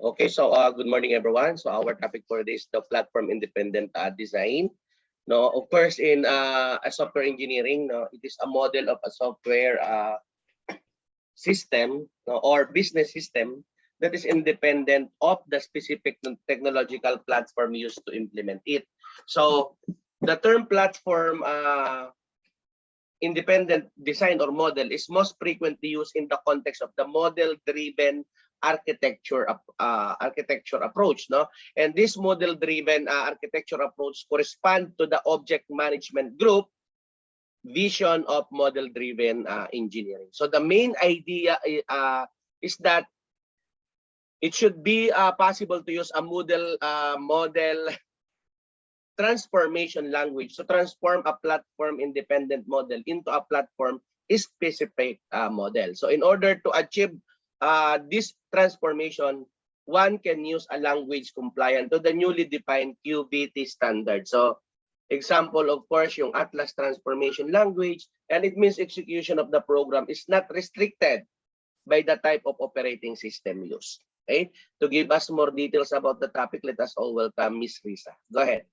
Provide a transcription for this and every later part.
Okay, so good morning, everyone. So our topic for this the platform independent design. No, of course, in a software engineering, no, it is a model of a software system, no, or business system that is independent of the specific technological platform used to implement it. So the term platform independent design or model is most frequently used in the context of the model-driven architecture approach, no? And this model-driven architecture approach correspond to the object management group vision of model-driven engineering. So the main idea is that it should be possible to use a model transformation language to transform a platform independent model into a platform specific model. So in order to achieve this transformation, one can use a language compliant to the newly defined QBT standard. So example, of course, yung Atlas transformation language, and it means execution of the program is not restricted by the type of operating system used. Okay? To give us more details about the topic, let us all welcome Ms. Risa. Go ahead.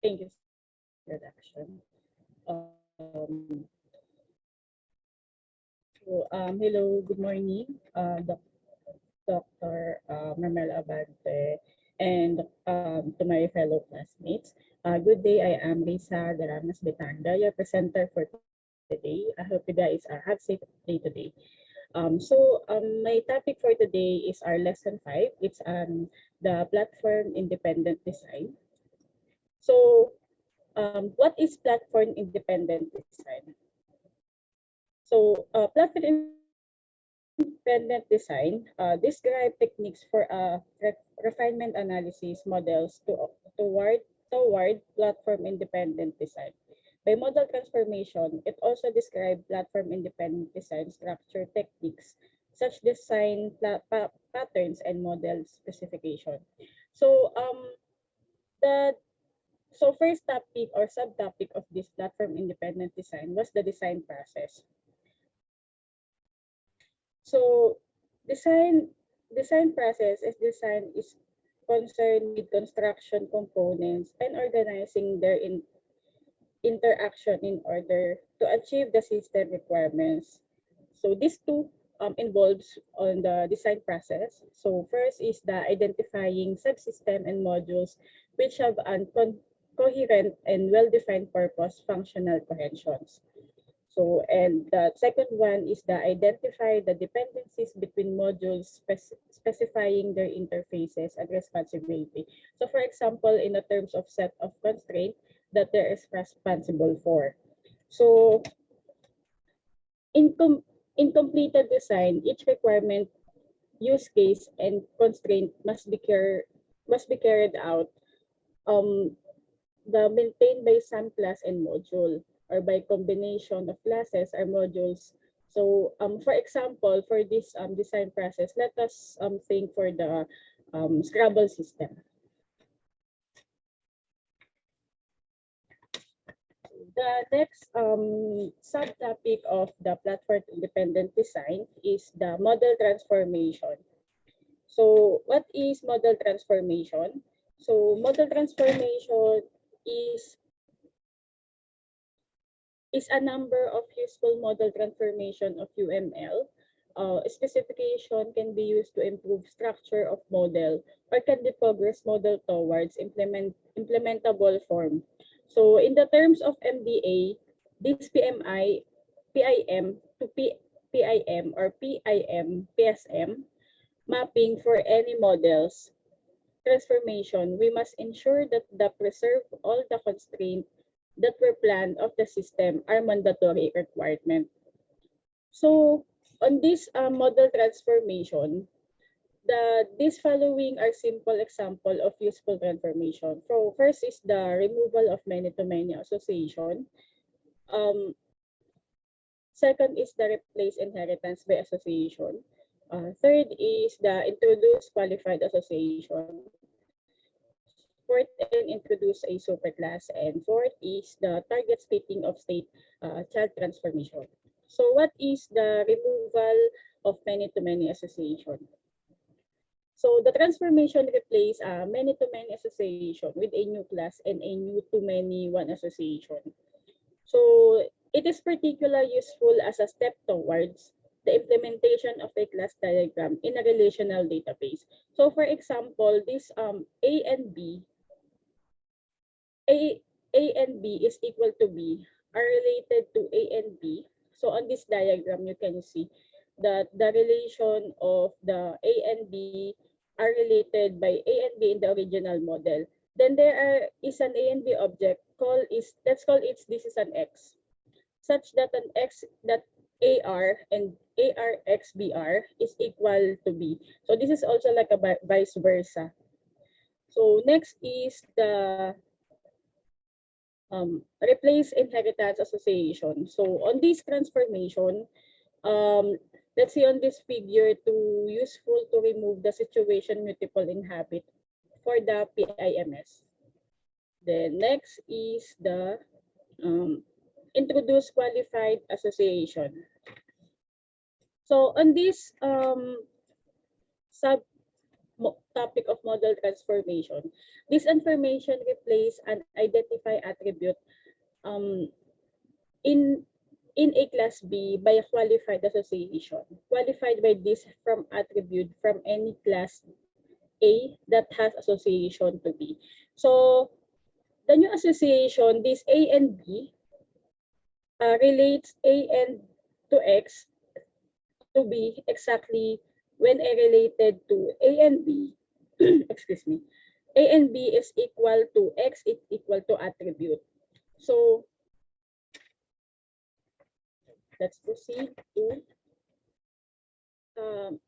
Thank you for the introduction. Hello, good morning, Dr. Marmel Abante, and to my fellow classmates. Good day, I am Risa Daramas Betanda, your presenter for today. I hope you guys have safe day today. My topic for today is our lesson 5. It's the platform independent design. So, what is platform independent design? So, platform independent design describe techniques for refinement analysis models toward platform independent design. By model transformation, it also describes platform independent design structure techniques such design patterns and model specification. So, first topic or subtopic of this platform independent design was the design process. So design process is concerned with construction components and organizing their interaction in order to achieve the system requirements. So these two involves on the design process. So first is the identifying subsystem and modules which have coherent and well-defined purpose functional cohesions. So, and the second one is the identify the dependencies between modules, specifying their interfaces and responsibility. So, for example, in the terms of set of constraint that there is responsible for. So, in completed design, each requirement, use case, and constraint must be carried out. The maintained by some class and module, or by combination of classes or modules. So, for example, for this design process, let us think for the Scrabble system. The next subtopic of the platform independent design is the model transformation. So, what is model transformation? So, model transformation is a number of useful model transformation of UML. Specification can be used to improve structure of model or can deprogress model towards implementable form. So in the terms of MDA, this PIM to PIM or PIM, PSM mapping for any models transformation, we must ensure that the preserve all the constraints that were planned of the system are mandatory requirement. So on this model transformation, these following are simple example of useful transformation. So first is the removal of many-to-many association. Second is the replace inheritance by association. Third is the introduce qualified association. Fourth, and introduce a superclass. And fourth is the target splitting of state child transformation. So what is the removal of many-to-many association? So the transformation replaces many-to-many association with a new class and a new-to-many one association. So it is particularly useful as a step towards the implementation of a class diagram in a relational database. So for example, this A and B, A, A and B is equal to B are related to A and B. So on this diagram, you can see that the relation of the A and B are related by A and B in the original model. Then is an A and B object let's call it this is an X, such that an X that AR and ARXBR is equal to B. So this is also like a vice versa. So next is the replace inheritance association. So on this transformation, let's see on this figure to useful to remove the situation multiple inhabit for the PIMS. Then next is the introduce qualified association. So on this sub topic of model transformation, this information replace and identify attribute um, in a class B by a qualified association, qualified by this from attribute from any class A that has association to B. So the new association, this A and B, relates A and to X to B exactly when A related to A and B, excuse me, A and B is equal to X is equal to attribute. So let's proceed to,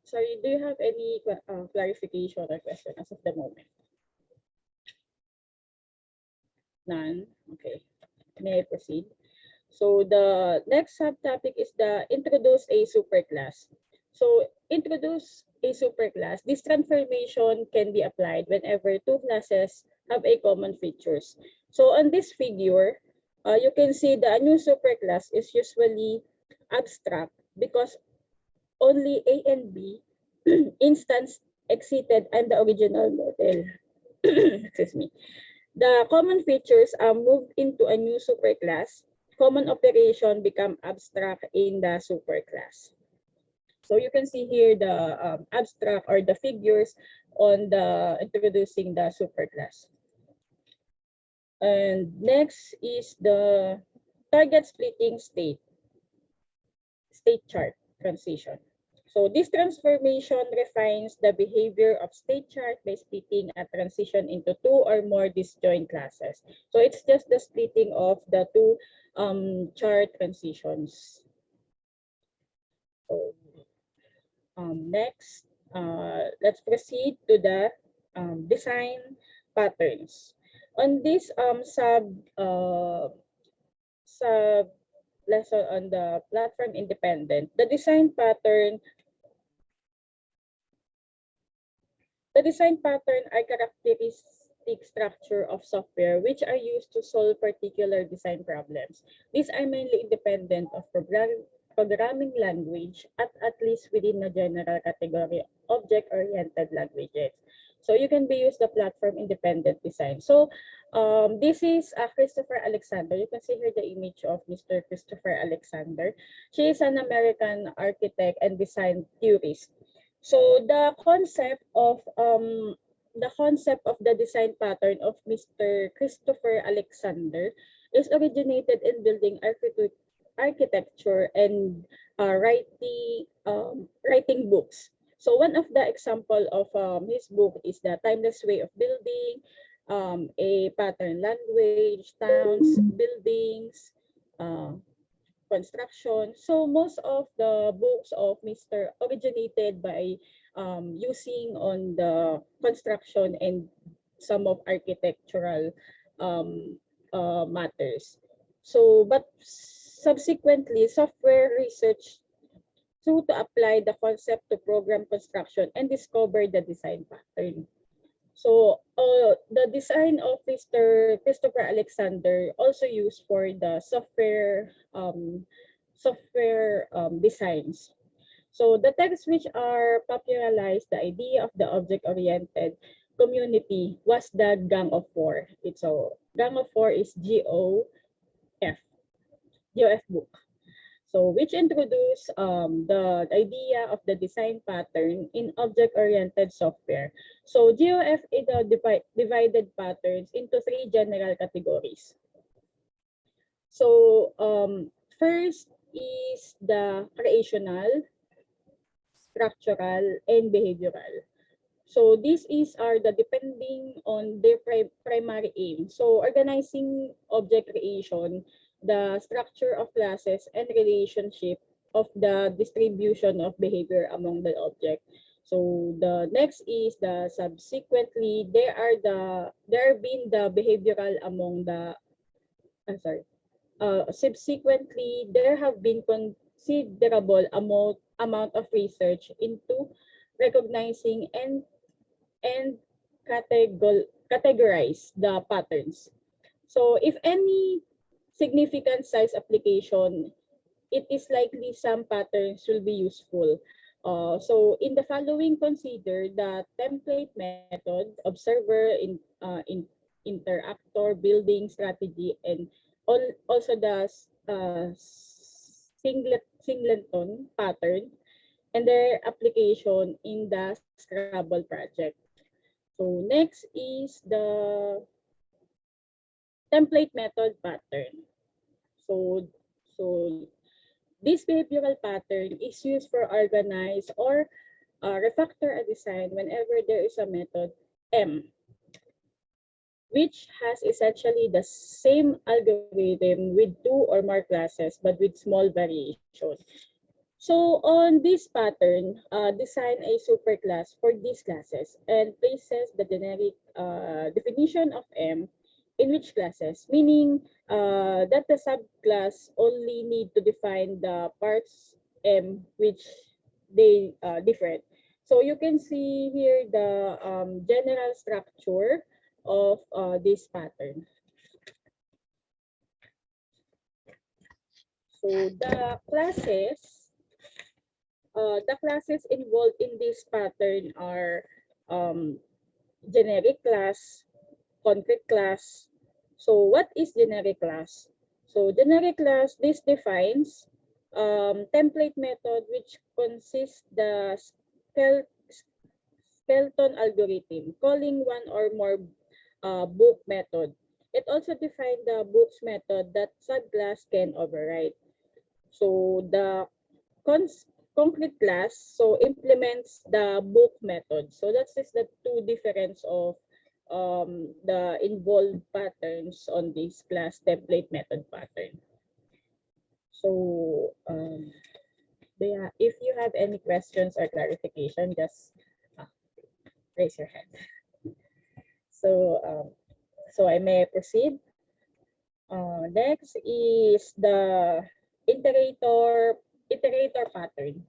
sorry, do you have any clarification or question as of the moment? None? Okay, may I proceed? So the next subtopic is the introduce a superclass. So introduce a superclass. This transformation can be applied whenever two classes have a common features. So on this figure, you can see the new superclass is usually abstract because only A and B instance exceeded and the original model. Excuse me. The common features are moved into a new superclass. Common operation become abstract in the superclass. So you can see here the abstract or the figures on the introducing the superclass. And next is the target splitting state chart transition. So this transformation refines the behavior of state chart by splitting a transition into two or more disjoint classes. So it's just the splitting of the two chart transitions. So next, let's proceed to the design patterns. On this sub lesson on the platform independent, the design pattern are characteristic structure of software which are used to solve particular design problems. These are mainly independent of programming language at least within the general category object-oriented languages. So you can be used the platform independent design. So this is Christopher Alexander. You can see here the image of Mr. Christopher Alexander. She is an American architect and design theorist. So the concept of the design pattern of Mr. Christopher Alexander is originated in building architecture and writing books. So one of the example of his book is the Timeless Way of Building, a pattern language, towns, buildings, construction. So most of the books of Mr. originated by using on the construction and some of architectural matters. So, but subsequently, software research to apply the concept to program construction and discover the design pattern. So the design of Mr. Christopher Alexander also used for the software designs. So the texts which are popularized the idea of the object-oriented community was the Gang of Four. It's so Gang of Four is GOF book. So which introduced the idea of the design pattern in object-oriented software. So GOF is divided patterns into three general categories. So first is the creational, structural, and behavioral. So these are the depending on their primary aim. So organizing object creation, the structure of classes and relationship of the distribution of behavior among the object. So the next is the subsequently there have been the behavioral among the subsequently there have been considerable amount of research into recognizing and categorize the patterns. So if any significant size application, it is likely some patterns will be useful. So in the following, consider the template method, observer, interactor, building strategy, and also the singleton pattern and their application in the Scrabble project. So next is the template method pattern. So, so this behavioral pattern is used for organize or refactor a design whenever there is a method M, which has essentially the same algorithm with two or more classes but with small variation. So on this pattern, design a superclass for these classes and places the generic definition of M in which classes, meaning that the subclass only need to define the parts M which they different. So you can see here the general structure of this pattern. So the classes involved in this pattern are um, generic class, concrete class. So what is generic class? So generic class, this defines template method which consists the skeleton algorithm, calling one or more book method. It also defines the books method that subclass can override. So the concrete class so implements the book method. So that's just the two difference of the involved patterns on this class template method pattern. So if you have any questions or clarification, just uh, raise your hand. So I may proceed. Next is the iterator pattern.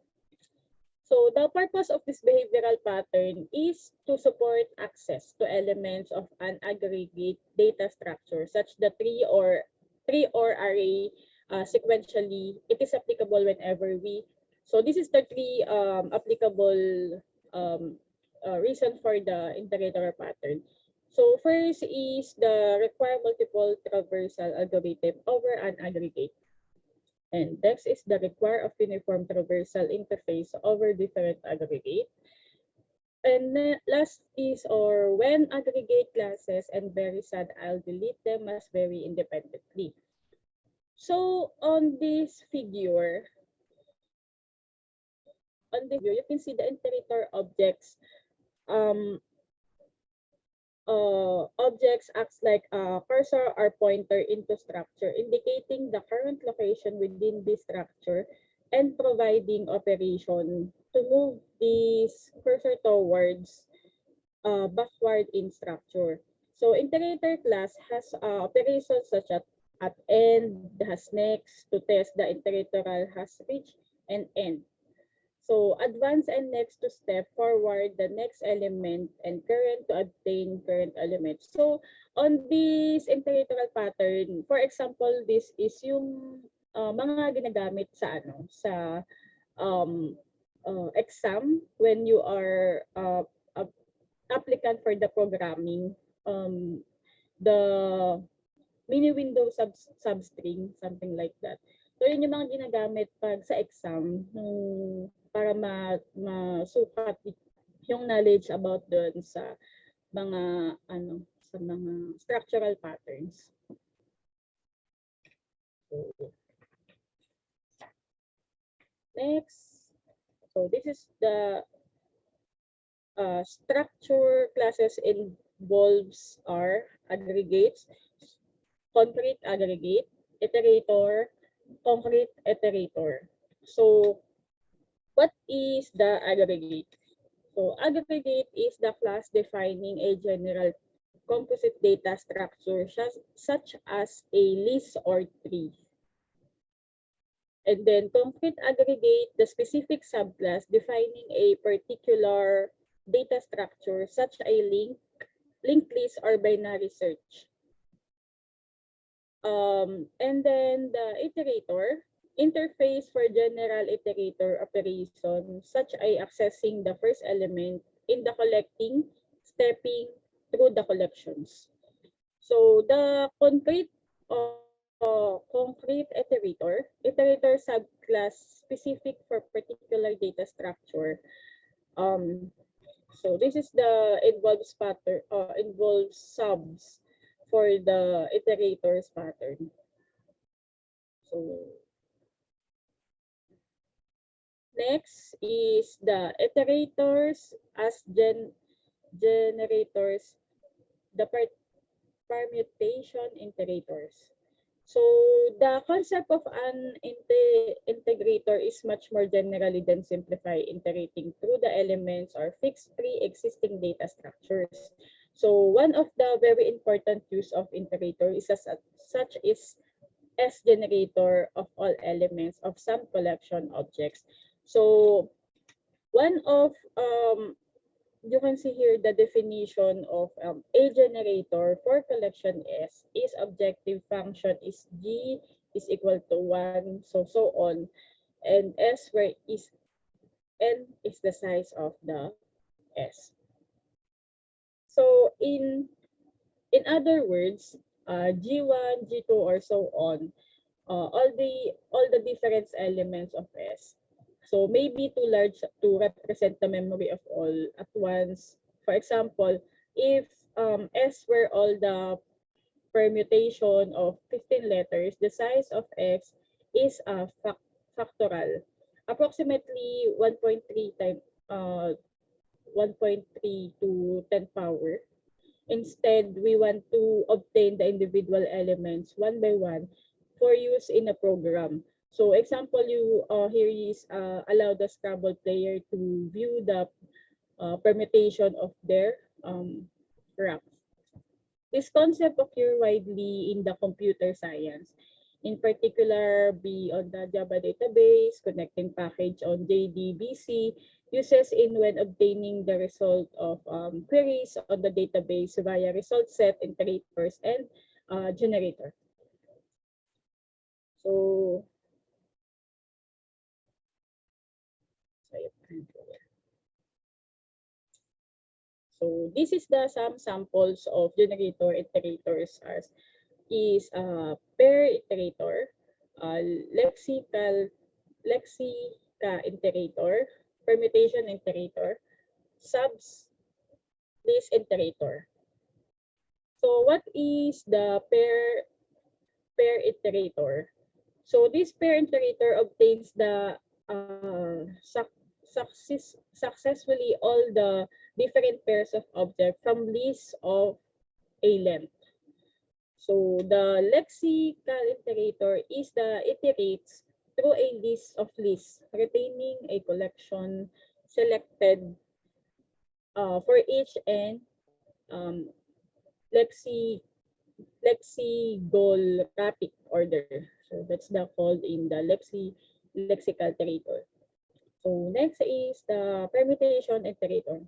So the purpose of this behavioral pattern is to support access to elements of an aggregate data structure such that tree or array sequentially. It is applicable whenever so this is the three applicable um, reason for the iterator pattern. So first is the require multiple traversal algorithm over an aggregate. And next is the require of uniform traversal interface over different aggregate. And last is or when aggregate classes and very sad, I'll delete them as very independently. So on this figure, you can see the iterator objects. Objects acts like a cursor or pointer into structure, indicating the current location within this structure and providing operation to move this cursor towards backward in structure. So integrator class has operations such at end, has next to test the iterator has reach and end. So advance and next to step forward the next element and current to obtain current element. So on this iterator pattern, for example, this is yung mga ginagamit sa sa um, exam when you are a applicant for the programming, the mini window substring, something like that. So yun yung mga ginagamit pag sa exam para masukat yung knowledge about doon sa mga sa mga structural patterns. So, next, so this is the structure classes involves are aggregates, concrete aggregate, iterator, concrete iterator. So what is the aggregate? So aggregate is the class defining a general composite data structure such as a list or tree. And then concrete aggregate, the specific subclass defining a particular data structure such a linked list or binary search. And then the iterator, interface for general iterator operation such as accessing the first element in the collecting, stepping through the collections. So the concrete iterator subclass specific for particular data structure. So this is the involves subs for the iterators pattern. So next is the iterators as generators, the permutation iterators. So the concept of an integrator is much more generally than simplify iterating through the elements or fixed pre-existing data structures. So one of the very important use of integrator is such is as generator of all elements of some collection objects. So one of you can see here the definition of a generator for collection S is objective function is G is equal to 1, so on, and S where is N is the size of the S. So in other words, G1, G2, or so on, all the different elements of S. So maybe too large to represent the memory of all at once. For example, if S were all the permutation of 15 letters, the size of X is a factorial, approximately 1.3 times 1.3 to 10 power. Instead, we want to obtain the individual elements one by one for use in a program. So example, you here is allow the Scrabble player to view the permutation of their graph. This concept occurs widely in the computer science, in particular be on the Java database, connecting package on JDBC, uses in when obtaining the result of queries on the database via result set, iterators, and generator. So this is the some samples of generator iterators as is pair iterator, lexica iterator, permutation iterator, subs list iterator. So what is the pair iterator? So this pair iterator obtains the successfully all the different pairs of objects from list of a length. So the lexical iterator is the iterates through a list of lists, retaining a collection selected for each and lexicographic order. So that's the called in the lexical iterator. So next is the permutation iterator.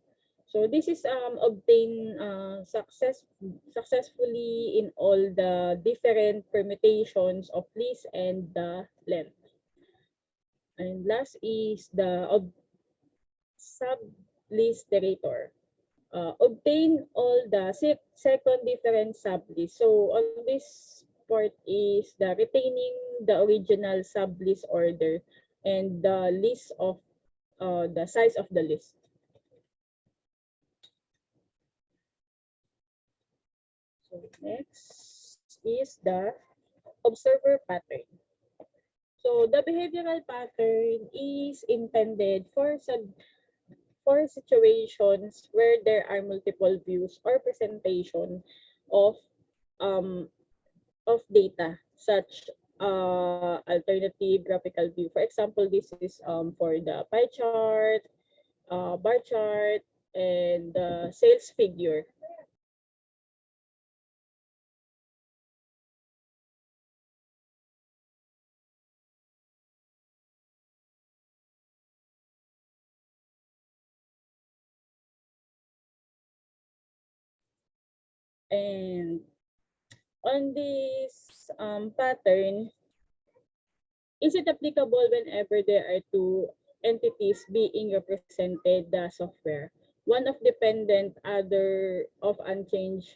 So this is obtained successfully in all the different permutations of list and the length. And last is the sublist iterator. Obtain all the second different sublists. So on this part is the retaining the original sublist order and the list of the size of the list. So next is the observer pattern. So the behavioral pattern is intended for situations where there are multiple views or presentation of um, data, such alternative graphical view. For example, this is for the pie chart, bar chart, and the sales figure. And on this pattern, is it applicable whenever there are two entities being represented the software? One of dependent, other of unchanged.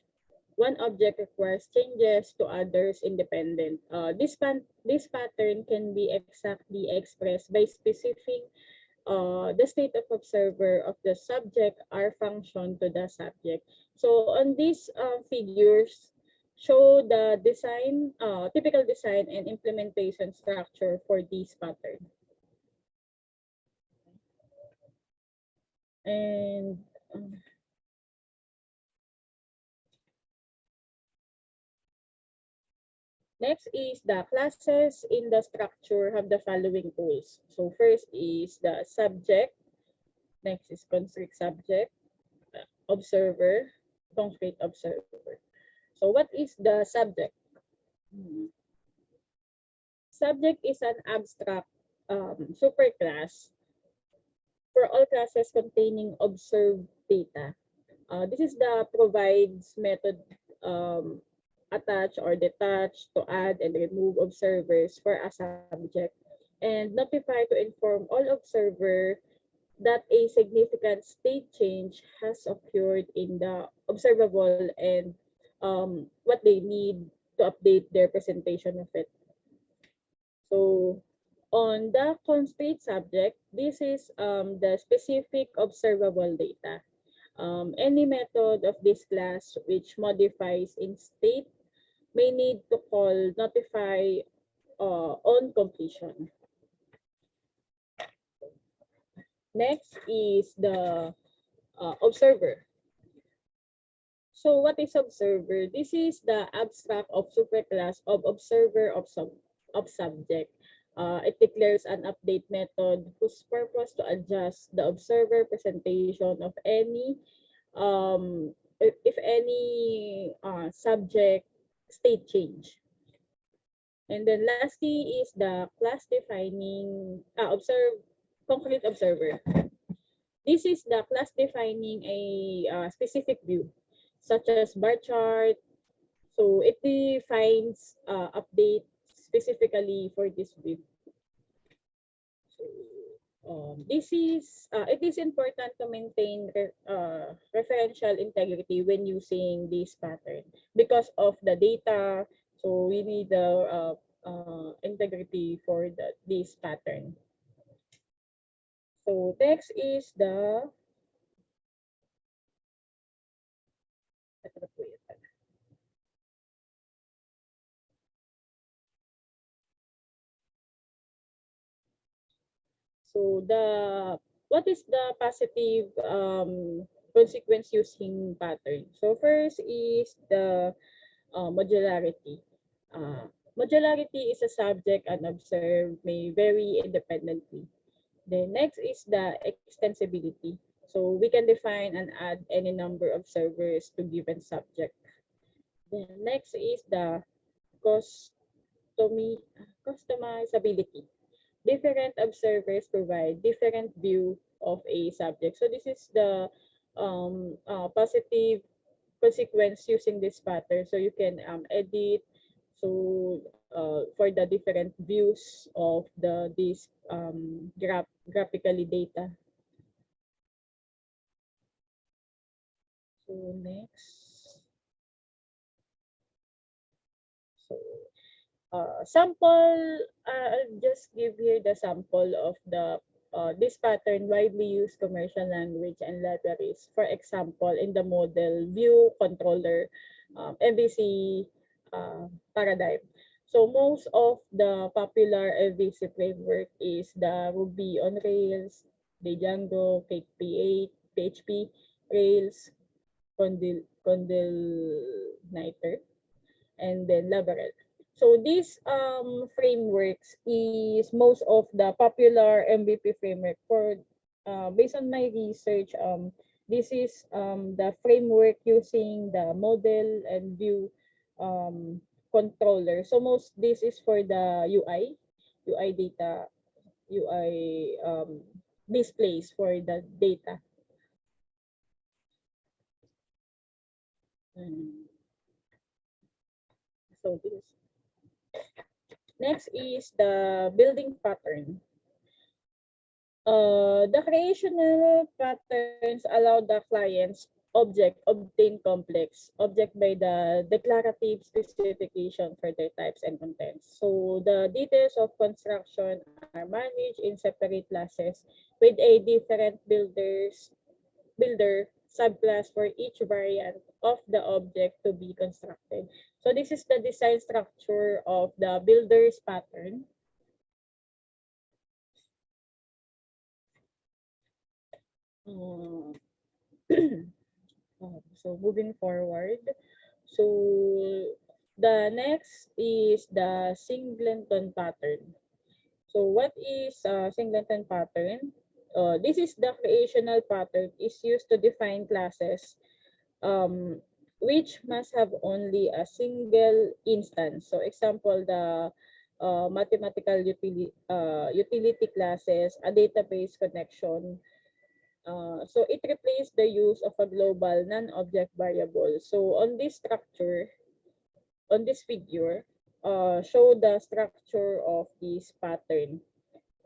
One object requires changes to others independent. This pattern can be exactly expressed by specifying the state of observer of the subject are function to the subject. So on these figures, show the design, typical design and implementation structure for this pattern. And next is the classes in the structure have the following rules. So first is the subject, next is constrict subject, observer, concrete observer. So what is the subject? Subject is an abstract superclass for all classes containing observed data. This is the provides method attach or detach to add and remove observers for a subject and notify to inform all observer that a significant state change has occurred in the observable and what they need to update their presentation of it. So on the constraint subject, this is the specific observable data. Any method of this class which modifies in state may need to call notify on completion. Next is the observer. So what is observer? This is the abstract of superclass of observer of subject. It declares an update method whose purpose to adjust the observer presentation of any if any subject state change. And then lastly is the class defining concrete observer. This is the class defining a specific view, such as bar chart. So it defines update specifically for this view. So, it is important to maintain referential integrity when using this pattern because of the data. So we need the integrity for this pattern. So next is the so what is the positive consequence using pattern? So first is the modularity. Modularity is a subject and observed may vary independently. The next is the extensibility. So we can define and add any number of servers to given subject. The next is the customizability. Different observers provide different view of a subject. So this is the positive consequence using this pattern. So you can edit for the different views of this graphically data. So next. So sample, I'll just give here the sample of the this pattern widely used commercial language and libraries. For example, in the model view controller MVC paradigm. So most of the popular MVC framework is the Ruby on Rails, the Django, KP8, PHP, Rails, Condelniter, and then Laravel. So these frameworks is most of the popular MVP framework for based on my research. This is the framework using the model and view controller. So most this is for the UI data, UI displays for the data. So this next is the building pattern. The creational patterns allow the client's object obtain complex object by the declarative specification for their types and contents. So the details of construction are managed in separate classes with a different builder subclass for each variant of the object to be constructed. So this is the design structure of the builder's pattern. So moving forward, so the next is the singleton pattern. So what is singleton pattern? This is the creational pattern is used to define classes um, which must have only a single instance. So example, the mathematical utility classes, a database connection. So it replaced the use of a global non-object variable. So on this structure, on this figure, show the structure of this pattern.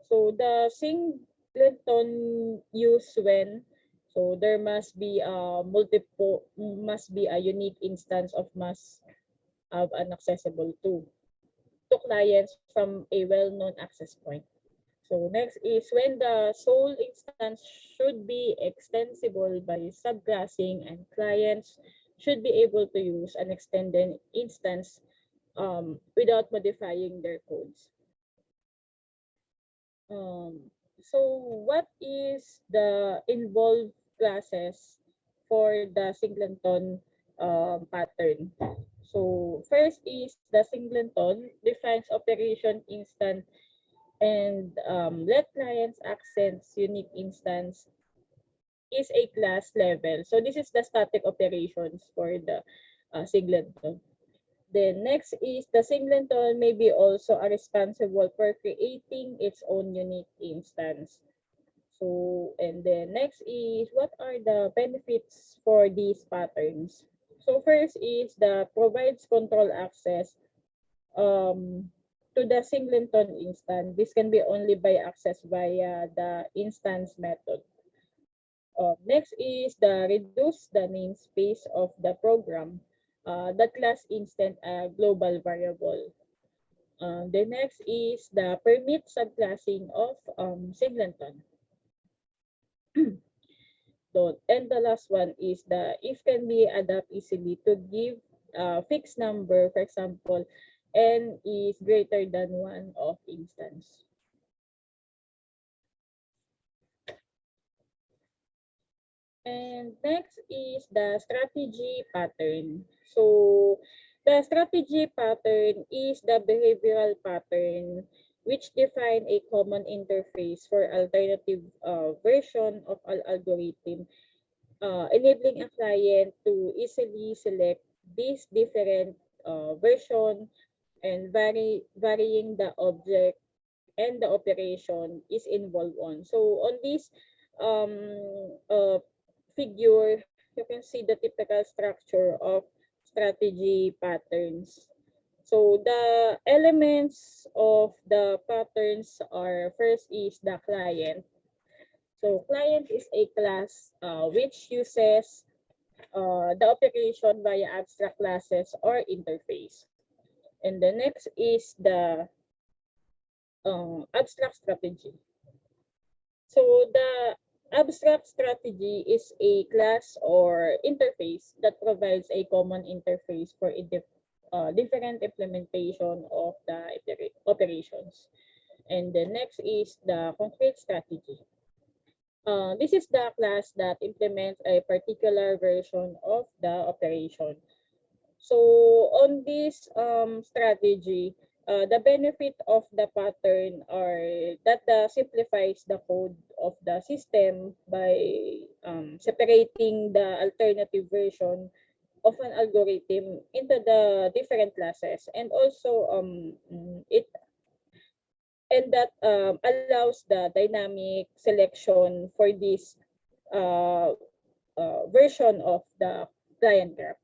So the singleton use when so there must be a unique instance of must have an accessible to clients from a well-known access point. So next is when the sole instance should be extensible by subclassing and clients should be able to use an extended instance without modifying their codes. So what is the involved classes for the singleton pattern? So first is the singleton defines operation instant and let clients access unique instance is a class level. So this is the static operations for the singleton. Then next is the singleton may be also a responsible for creating its own unique instance. So, and then next is what are the benefits for these patterns? So first is the provides control access to the singleton instance. This can be only by access via the instance method. Next is the reduce the namespace of the program. The class instant global variable. The next is the permit subclassing of singleton. So, and the last one is the if can be adapt easily to give a fixed number, for example, n is greater than 1 of instance. And next is the strategy pattern. So the strategy pattern is the behavioral pattern which define a common interface for alternative version of an algorithm, enabling a client to easily select these different version and varying the object and the operation is involved on. So on this um, figure, you can see the typical structure of strategy patterns. So the elements of the patterns are first is the client. So client is a class which uses the operation via abstract classes or interface. And the next is the abstract strategy. So the abstract strategy is a class or interface that provides a common interface for a different implementation of the operations. And the next is the concrete strategy. This is the class that implements a particular version of the operation. So on this strategy, the benefit of the pattern are that simplifies the code of the system by separating the alternative version of an algorithm into the different classes, and also it and that allows the dynamic selection for this uh, version of the client graph.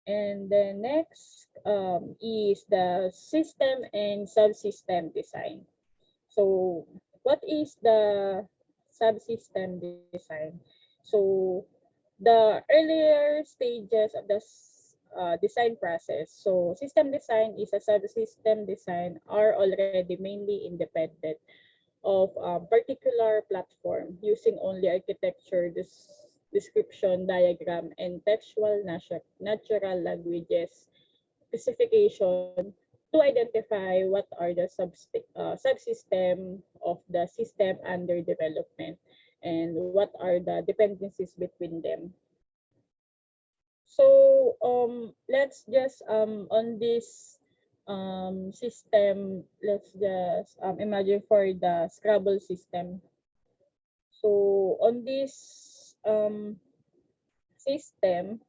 And the next is the system and subsystem design. So what is the subsystem design? So the earlier stages of the design process. So system design is a subsystem design are already mainly independent of a particular platform using only architecture, description, diagram, and textual natural languages specification to identify what are the subsystem of the system under development and what are the dependencies between them. So let's just on this system, let's just imagine for the Scrabble system. So on this system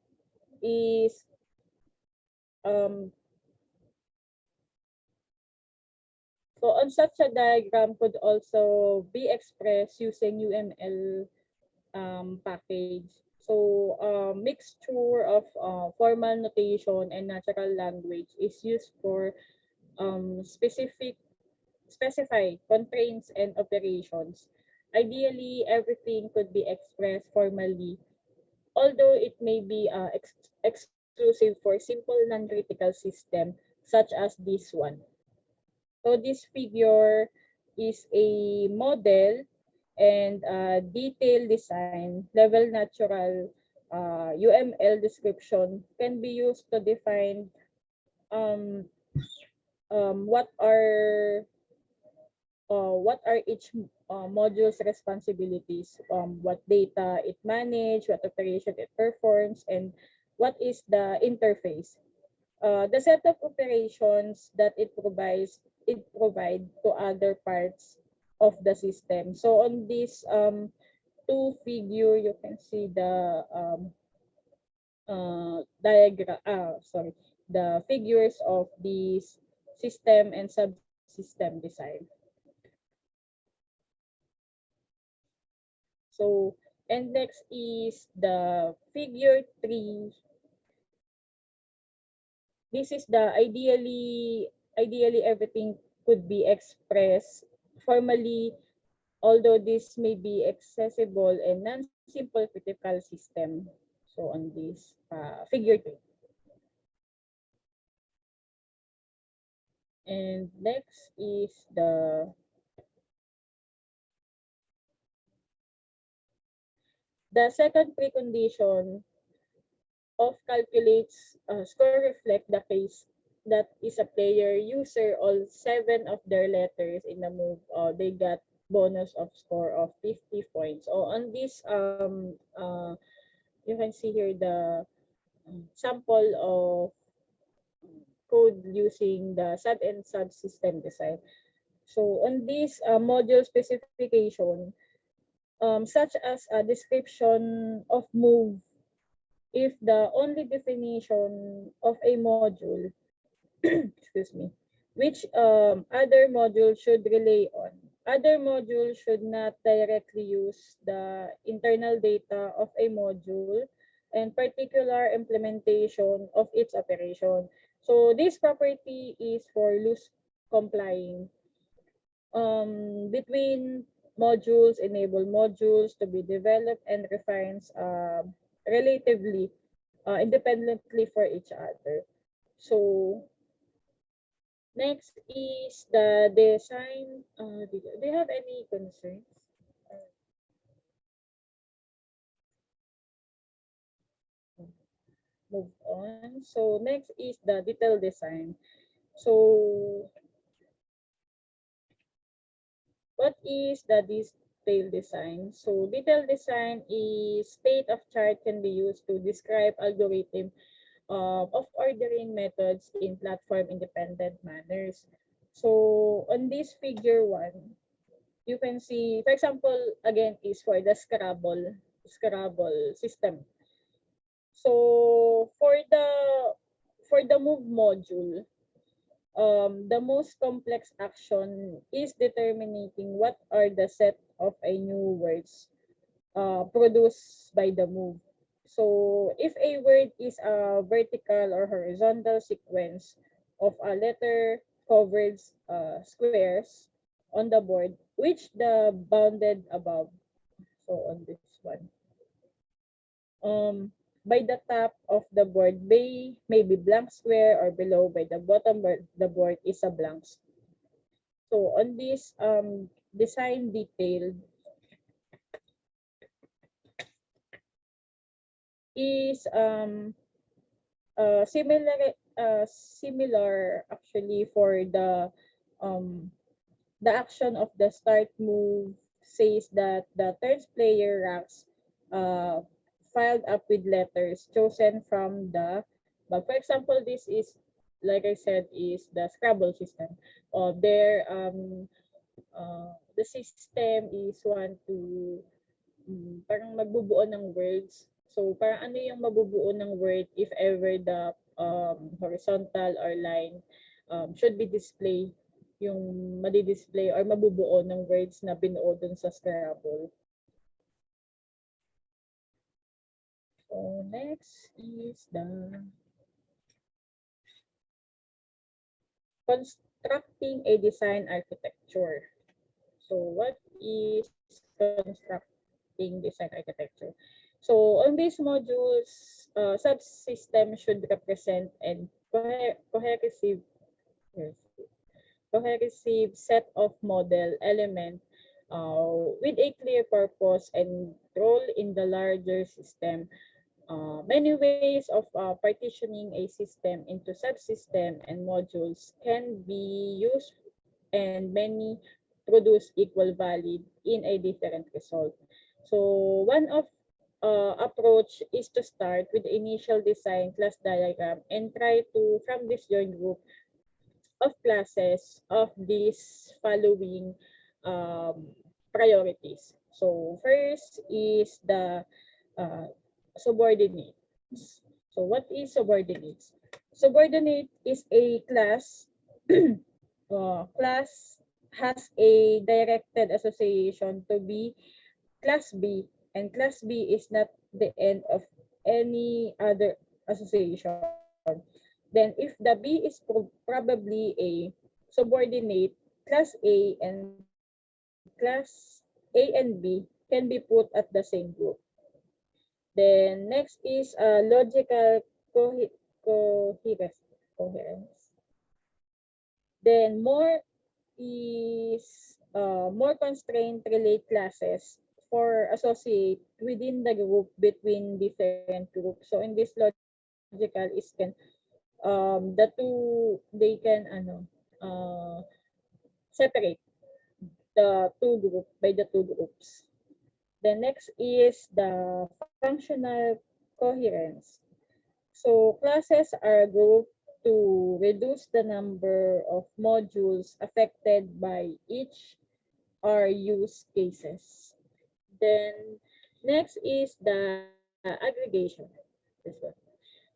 is um, so on such a diagram could also be expressed using UML package. So mixture of formal notation and natural language is used for specify constraints and operations. Ideally, everything could be expressed formally, although it may be exclusive for simple non-critical system such as this one. So this figure is a model and detailed design, level natural UML description can be used to define um, what are each module's responsibilities, what data it manages, what operation it performs, and what is the interface. The set of operations that it provide to other parts of the system. So on this two figure, you can see the the figures of these system and subsystem design. So, and next is the figure 3. This is the ideally everything could be expressed formally, although this may be accessible and non-simple critical system. So on this figure 2. And next is the second precondition of calculates score reflect the case that is a player user all 7 of their letters in the move. They got bonus of score of 50 points. So on this you can see here the sample of code using the sub and subsystem design. So on this module specification, such as a description of move, if the only definition of a module, excuse me, which other module should rely on. Other modules should not directly use the internal data of a module and particular implementation of its operation. So this property is for loose complying between modules enable modules to be developed and refined relatively independently for each other. So next is the design. Do you have any concerns? Move on. So next is the detail design. So what is the detail design? So detail design is state of chart can be used to describe algorithm of ordering methods in platform independent manners. So on this figure 1, you can see, for example, again is for the Scrabble system. So for the move module, the most complex action is determining what are the set of a new words produced by the move. So if a word is a vertical or horizontal sequence of a letter covered squares on the board, which the bounded above, so on this one, by the top of the board may be blank square, or below by the bottom of the board is a blank square. So on this design detail is similar actually for the action of the start move says that the third player ranks uh, filed up with letters chosen from the but for example, this is like I said is the Scrabble system. There the system is one to parang magbubuo ng words. So, parang ano yung mabubuo ng word if ever the horizontal or line should be display yung madi-display or mabubuo ng words na binuo dun sa Scrabble. So, next is the constructing a design architecture. So, what is constructing design architecture? So, on these modules, subsystem should represent and cohesive set of model element with a clear purpose and role in the larger system. Many ways of partitioning a system into subsystem and modules can be used, and many produce equal value in a different result. So one of approach is to start with the initial design class diagram and try to, from this joint group of classes of these following priorities. So first is the uh, subordinates. So what is subordinates? Subordinate is a class. Class has a directed association to be class B, and class B is not the end of any other association. Then if the B is probably a subordinate, class A and class A and B can be put at the same group. Then next is logical coherence. Then more constraint relate classes for associate within the group between different groups. So in this logical is can they can separate the two group by the two groups. The next is the functional coherence. So classes are grouped to reduce the number of modules affected by each or use cases. Then next is the aggregation. This one.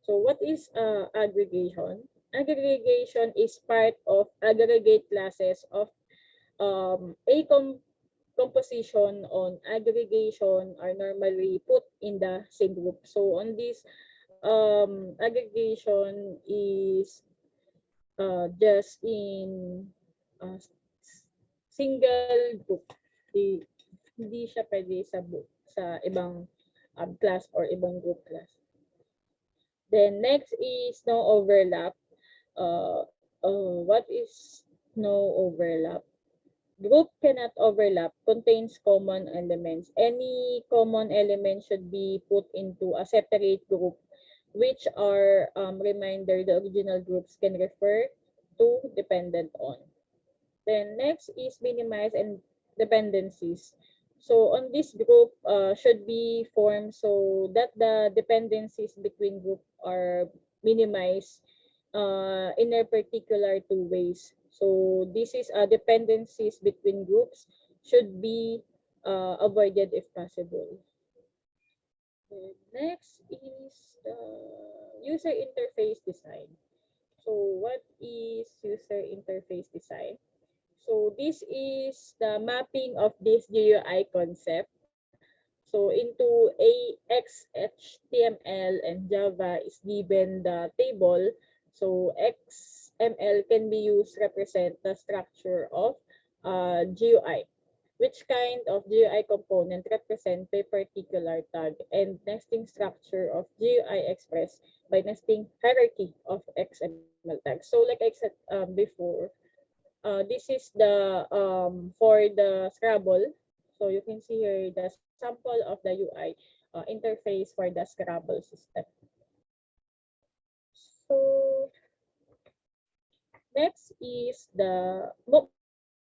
So what is aggregation? Aggregation is part of aggregate classes of a composition on aggregation are normally put in the same group. So on this aggregation is just in a single group. hindi siya pwede sa ibang class or ibang group class. Then next is no overlap. What is no overlap? Group cannot overlap, contains common elements. Any common element should be put into a separate group, which are reminder the original groups can refer to, dependent on. Then next is minimize and dependencies. So on this group should be formed so that the dependencies between group are minimized in a particular two ways. So this is dependencies between groups should be avoided if possible. And next is the user interface design. So what is user interface design? So this is the mapping of this GUI concept. So into XHTML and Java is given the table. So XML can be used to represent the structure of GUI. Which kind of GUI component represent a particular tag, and nesting structure of GUI expressed by nesting hierarchy of XML tags. So like I said before, this is the for the Scrabble. So you can see here the sample of the UI interface for the Scrabble system. So next is the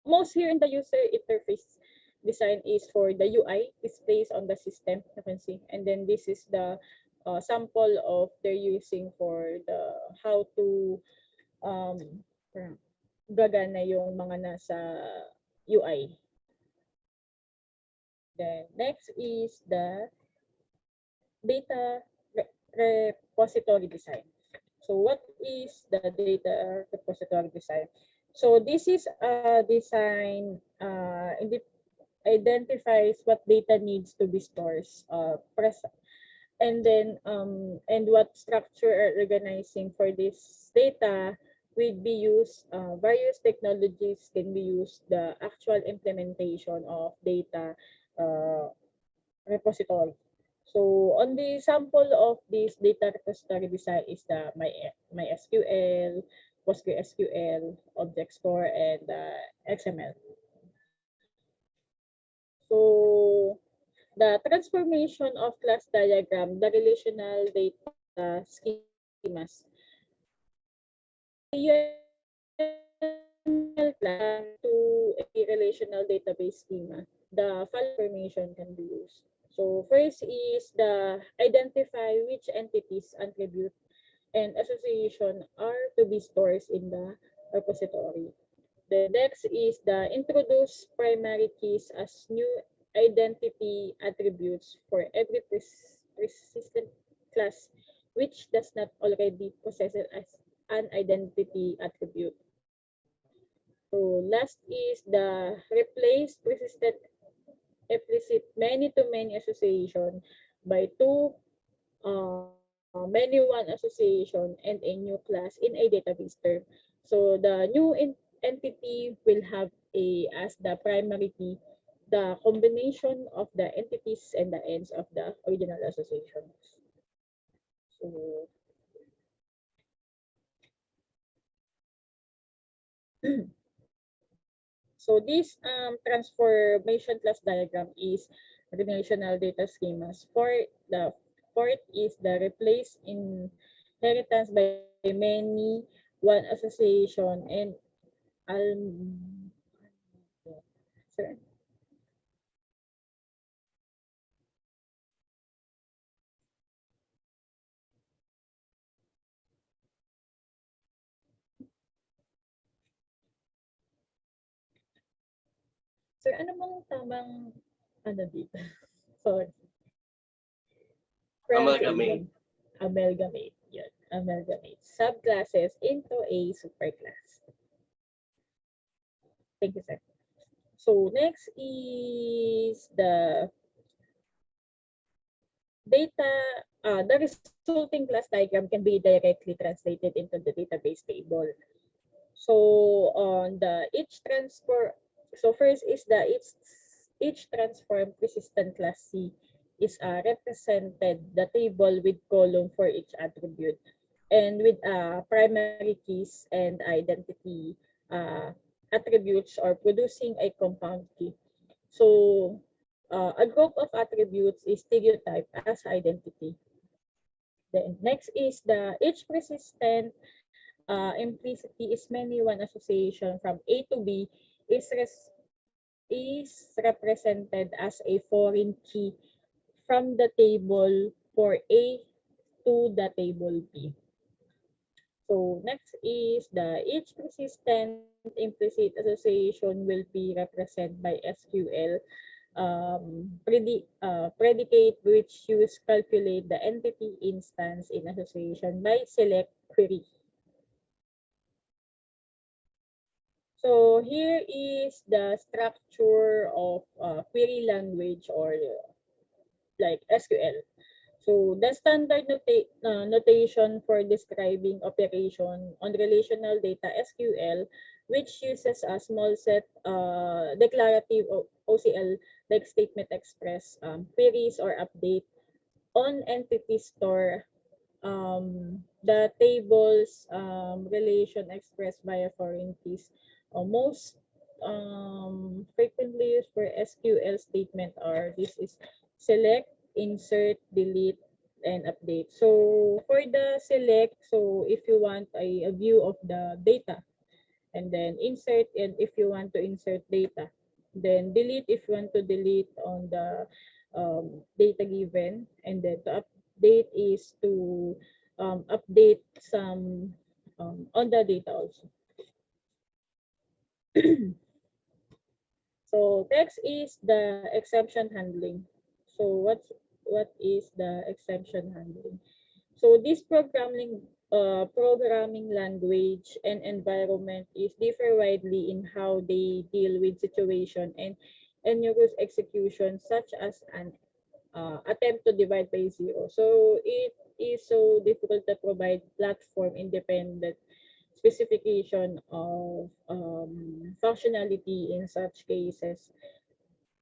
most here in the user interface design is for the UI displays on the system, you can see. And then this is the sample of they're using for the how to um, gagana yung mga nasa UI. Then next is the data repository design. So what is the data repository design? So this is a design identifies what data needs to be stored, and then and what structure are organizing for this data will be used. Various technologies can be used. The actual implementation of data repository. So on the sample of this data repository design is the MySQL, PostgreSQL, Object Store, and XML. So the transformation of class diagram, the relational data schemas. To a relational database schema, the file formation can be used. So first is the identify which entities, attribute, and association are to be stored in the repository. The next is the introduce primary keys as new identity attributes for every persistent class which does not already possess it as an identity attribute. So last is the replace persistent explicit many-to-many association by two many-one association and a new class in a database term. So the new entity will have as the primary key the combination of the entities and the ends of the original associations. So so this transformation class diagram is relational data schemas. The fourth is the replace inheritance by many one association and sorry. Sir, ano bang tamang ano dito? Sorry. Amalgamate. Amalgamate. Yun. Amalgamate. Subclasses into a superclass. Thank you, sir. So next is the data. The resulting class diagram can be directly translated into the database table. So on the each transfer, so first is the each transform persistent class C is represented the table with column for each attribute and with primary keys and identity attributes or producing a compound key. So a group of attributes is stereotype as identity. Then next is the each persistent implicity is many one association from A to B is represented as a foreign key from the table for A to the table B. So next is the each persistent implicit association will be represented by SQL predicate which use calculate the entity instance in association by select query. So here is the structure of query language or like SQL. So the standard notation for describing operation on relational data SQL, which uses a small set declarative OCL like statement express queries or update on entity store the tables relation expressed via foreign keys. Most frequently used for SQL statement are this is select, insert, delete, and update. So for the select, so if you want a view of the data, and then insert, and if you want to insert data, then delete if you want to delete on the data given, and then to update is to update some on the data also. So next is the exception handling. So what is the exception handling? So this programming language and environment is differ widely in how they deal with situation and use execution such as an attempt to divide by zero. So it is so difficult to provide platform independent specification of functionality in such cases.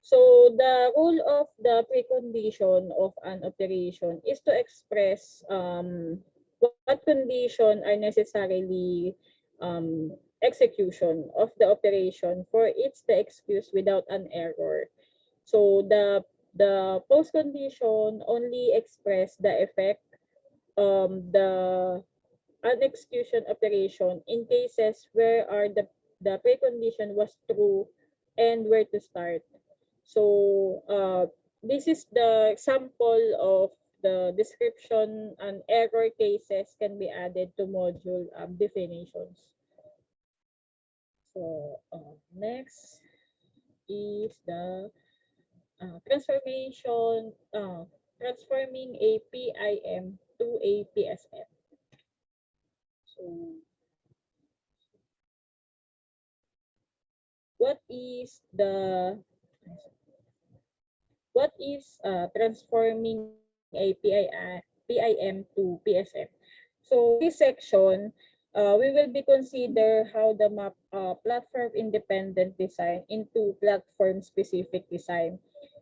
So the rule of the precondition of an operation is to express what condition are necessarily execution of the operation for it's the excuse without an error. So the post condition only express the effect the unexecution operation in cases where are the precondition was true and where to start. So this is the example of the description and error cases can be added to module definitions. So next is the transforming a PIM to a PSM. So what is the transforming a PIM to PSM? So in this section, we will be consider how the map platform independent design into platform specific design.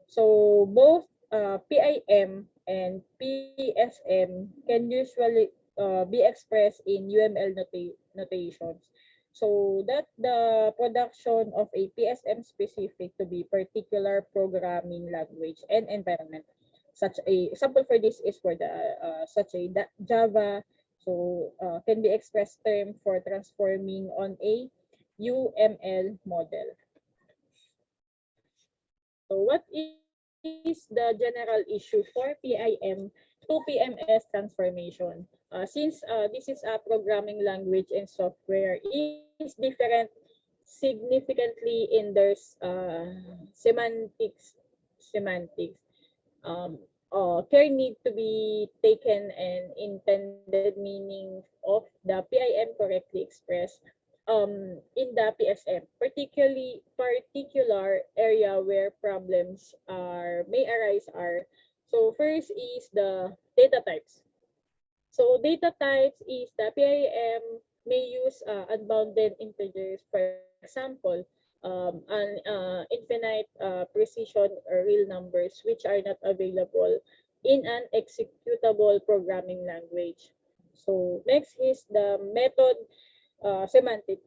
So both PIM and PSM can usually be expressed in UML notations. So that the production of a PSM specific to be particular programming language and environment. Such a example for this is for the Java. So can be expressed term for transforming on a UML model. So what is the general issue for PIM to PMS transformation? Since this is a programming language and software is different significantly in their semantics. Care need to be taken and intended meaning of the PIM correctly expressed in the PSM, particular area where problems may arise are. So first is the data types. So data types is the PIM may use unbounded integers. For example, infinite precision or real numbers which are not available in an executable programming language. So next is the method semantic.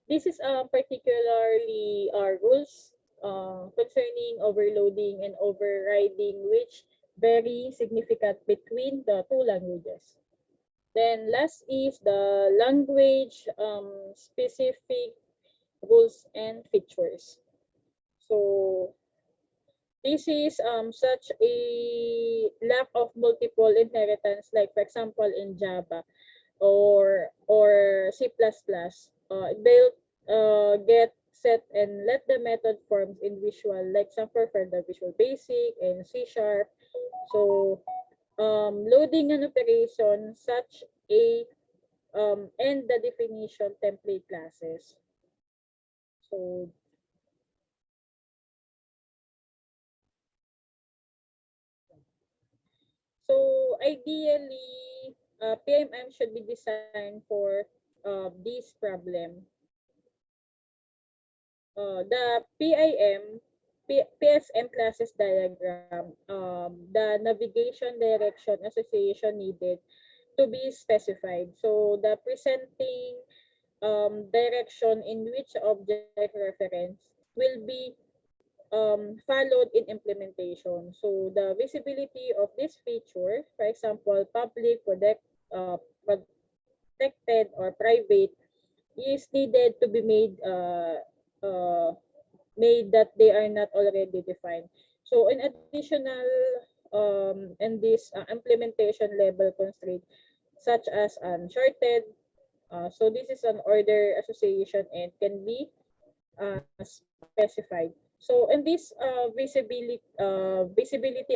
This is particularly rules concerning overloading and overriding which vary significant between the two languages. Then last is the language specific rules and features. So this is such a lack of multiple inheritance, like for example in Java or C++. They'll get set and let the method forms in Visual, like example for the Visual Basic and C Sharp. So loading an operation such a and the definition template classes. So So ideally, PMM should be designed for this problem. The PSM classes diagram, the navigation direction association needed to be specified. So the presenting direction in which object reference will be followed in implementation. So the visibility of this feature, for example, public, protected, or private, is needed to be uh, made that they are not already defined. So in additional in this implementation level constraint, such as uncharted, so this is an order association and can be specified. So in this visibility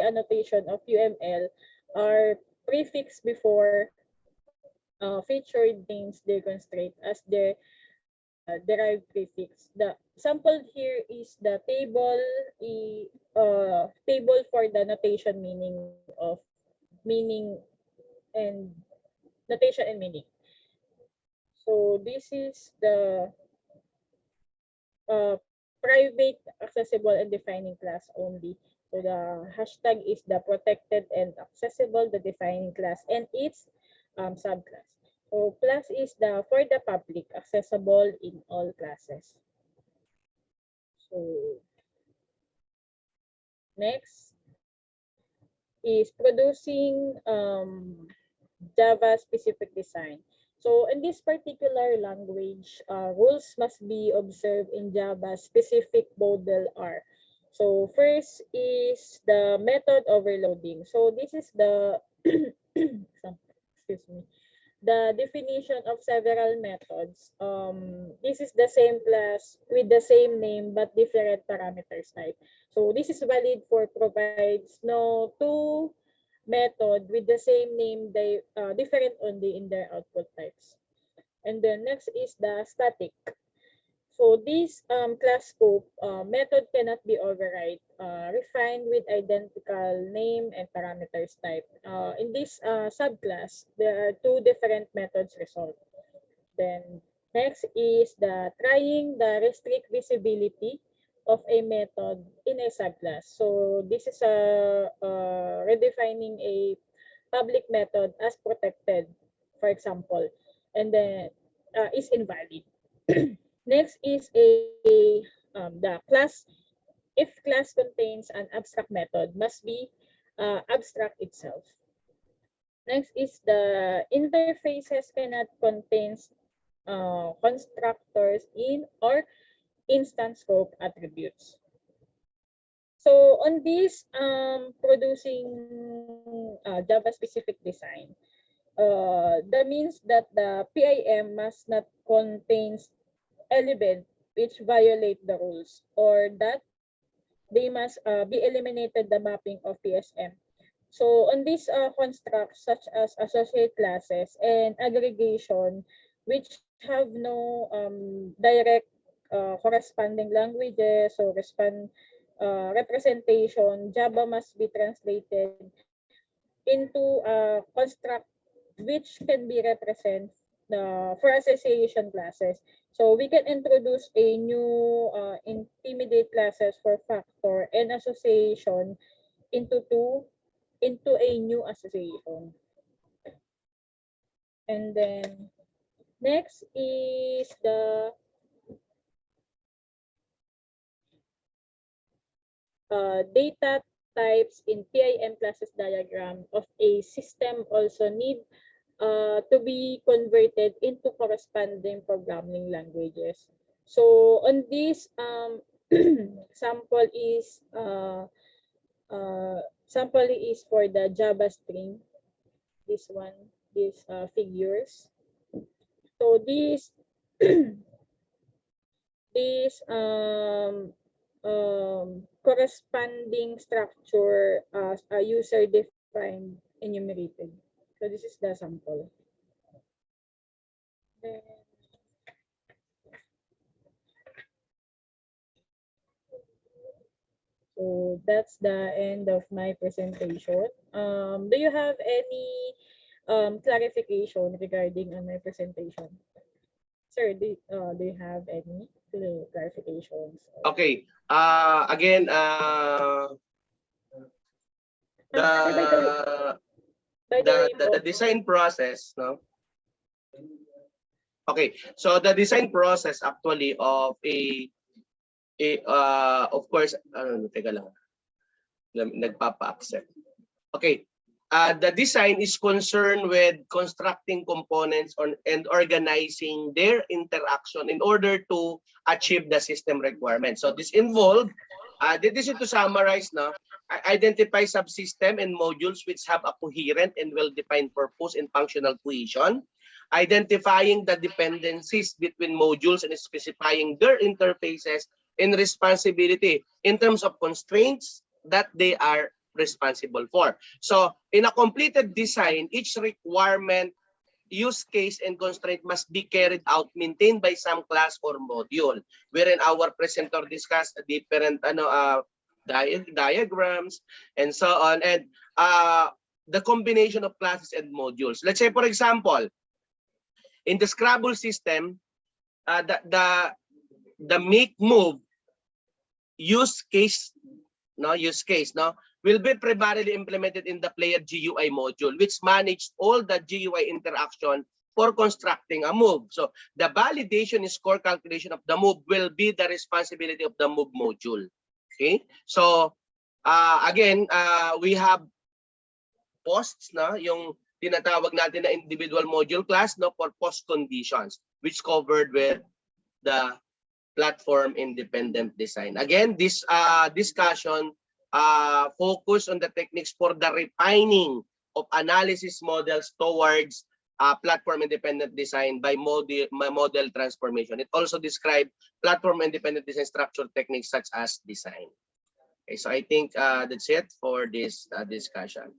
annotation of UML are prefixed before featured names their constraint as their derived prefix. The sample here is the table for the notation meaning and notation and meaning. So this is the private, accessible, and defining class only. So the hashtag is the protected and accessible, the defining class, and its subclass. So class is the for the public, accessible in all classes. So next is producing Java specific design. So in this particular language, rules must be observed in Java specific model R. So first is the method overloading. So this is the excuse me, the definition of several methods. This is the same class with the same name but different parameters type. So this is valid for provides no two method with the same name, they different only in their output types. And then next is the static. So this class scope method cannot be override, refined with identical name and parameters type. In this subclass, there are two different methods result. Then next is the trying the restrict visibility of a method in a subclass. So this is redefining a public method as protected, for example, and then is invalid. Next is the class. If class contains an abstract method, must be abstract itself. Next is the interfaces cannot contain constructors in or instance scope attributes. So on this producing Java specific design, that means that the PIM must not contain elements which violate the rules or that they must be eliminated the mapping of PSM. So on these constructs such as associate classes and aggregation, which have no direct corresponding languages or representation, Java must be translated into a construct which can be represented for association classes. So we can introduce a new intermediate classes for factor and association into a new association. And then next is the data types in PIM classes diagram of a system also need to be converted into corresponding programming languages. So on this sample is for the Java string. This one, these figures. So this this corresponding structure as a user defined enumerated. So this is the sample. Then, so that's the end of my presentation. Do you have any clarification regarding on my presentation? Sir, do you have any clarifications? Okay. Again, Sir, by the way the po, design process, no? Okay. So the design process actually of of course, teka lang. Nagpapa-accept. Okay. The design is concerned with constructing components and organizing their interaction in order to achieve the system requirements. So this involved, this is to summarize, no? Identify subsystem and modules which have a coherent and well-defined purpose and functional cohesion. Identifying the dependencies between modules and specifying their interfaces and responsibility in terms of constraints that they are responsible for. So in a completed design, each requirement, use case, and constraint must be carried out, maintained by some class or module, wherein our presenter discussed different diagrams and so on, and the combination of classes and modules. Let's say, for example, in the Scrabble system, the make move use case, will be primarily implemented in the player GUI module, which manages all the GUI interaction for constructing a move. So the validation and score calculation of the move will be the responsibility of the move module. Okay, so again, we have posts, na yung tinatawag natin na individual module class, no, for post conditions, which covered with the platform independent design. Again, this discussion focus on the techniques for the refining of analysis models towards platform independent design by model transformation. It also describes platform independent design structure techniques such as design. Okay, so I think that's it for this discussion.